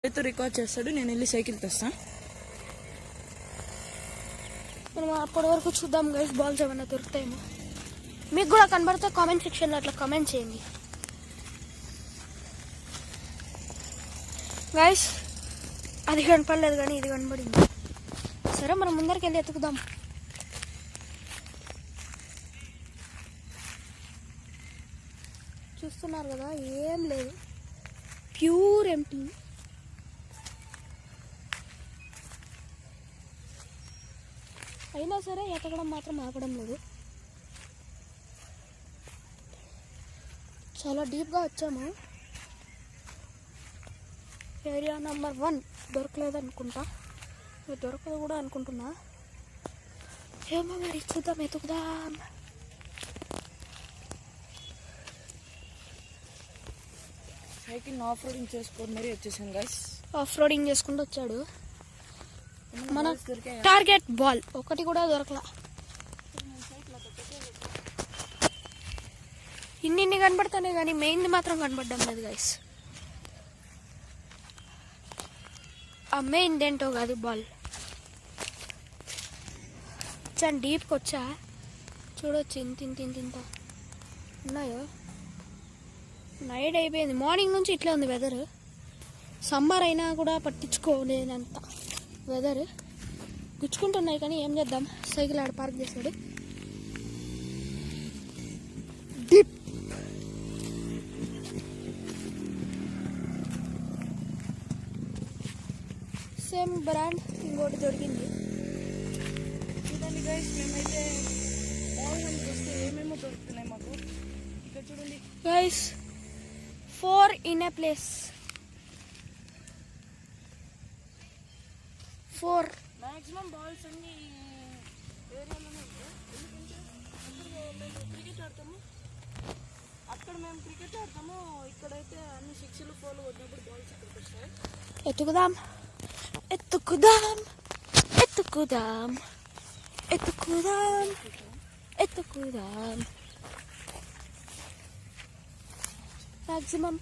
అయితే రికార్డ్ చేస్తాడు, నేను వెళ్ళి సైకిల్ తెస్తా. మనం అప్పటి వరకు చూద్దాం గైస్, బాల్స్ ఏమైనా దొరుకుతాయేమో. మీకు కూడా కనబడితే కామెంట్ సెక్షన్లో అట్లా కామెంట్ చేయండి గైస్. అది కనపడలేదు కానీ ఇది కనబడింది. సరే మనం ముందరికి వెళ్ళి ఎత్తుకుదాం. చూస్తున్నారు కదా, ఏం లేదు, ప్యూర్ ఎంటీ. అయినా సరే ఎతకడం మాత్రం ఆపడం లేదు. చాలా డీప్గా వచ్చాము. ఏరియా నెంబర్ 1 దొరకలేదు అనుకుంటా, దొరకదు కూడా అనుకుంటున్నా. ఏమో మరి చూద్దాం, ఎతుకుదాం. సైకిల్ ఆఫ్ రోడింగ్ చేసుకొని మరీ వచ్చేసాం గైస్. ఆఫ్ రోడింగ్ చేసుకుంటూ వచ్చాడు. మన టార్గెట్ బాల్ ఒకటి కూడా దొరకలా. ఇన్ని కనబడతానే కానీ మెయిన్ది మాత్రం కనబడడం లేదు గైస్. ఆ మెయిన్ది ఏంటో కాదు, బాల్. చాలా డీప్కి వచ్చా, చూడొచ్చు ఇంత ఉన్నాయో. నైట్ అయిపోయింది, మార్నింగ్ నుంచి ఇట్లా ఉంది వెదర్. సమ్మర్ అయినా కూడా పట్టించుకోలేనంత వెదర్. గుచ్చుకుంటున్నాయి కానీ ఏం చేద్దాం, సైకిల్ ఆడ పార్క్ చేశాడు. డిప్ సేమ్ బ్రాండ్ ఇంకోటి దొరికింది. చూడండి గైస్, మేమైతే బాల్ హండ్కి వస్తే ఏమేమో దొరుకుతున్నాయి మాకు. ఇక్కడ చూడండి guys, 4 in a place. 4 maximum balls అన్ని ఏరియాలోనే ఉంటాయి. ఎందుకంటే అక్కడ మేము క్రికెట్ ఆడతాము, ఇక్కడైతే అన్ని 6లు 4లు కొట్టినప్పుడు బాల్స్ ఇక్కడికి వస్తాయి. ఎత్తుకుదాం ఎత్తుకుదాం ఎత్తుకుదాం ఎత్తుకుదాం ఎత్తుకుదాం. మ్యాక్సిమం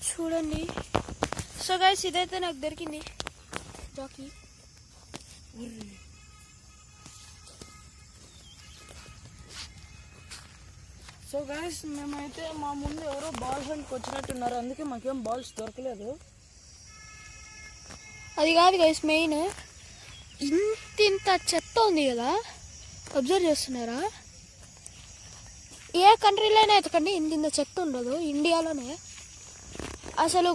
చూడండి. సో గైస్, ఇదైతే నాకు దొరికింది జాకీ. సో గైస్, మేమైతే మా ముందు ఎవరో బాల్ హంట్కి వచ్చినట్టున్నారు, అందుకే మాకేం బాల్స్ దొరకలేదు. అది కాదు గైస్, మెయిన్ ఇంత చెత్త ఉంది కదా, అబ్జర్వ్ చేస్తున్నారా? ఏ కంట్రీలోనే ఎతకండి ఇంత చెత్త ఉండదు, ఇండియాలోనే అసలు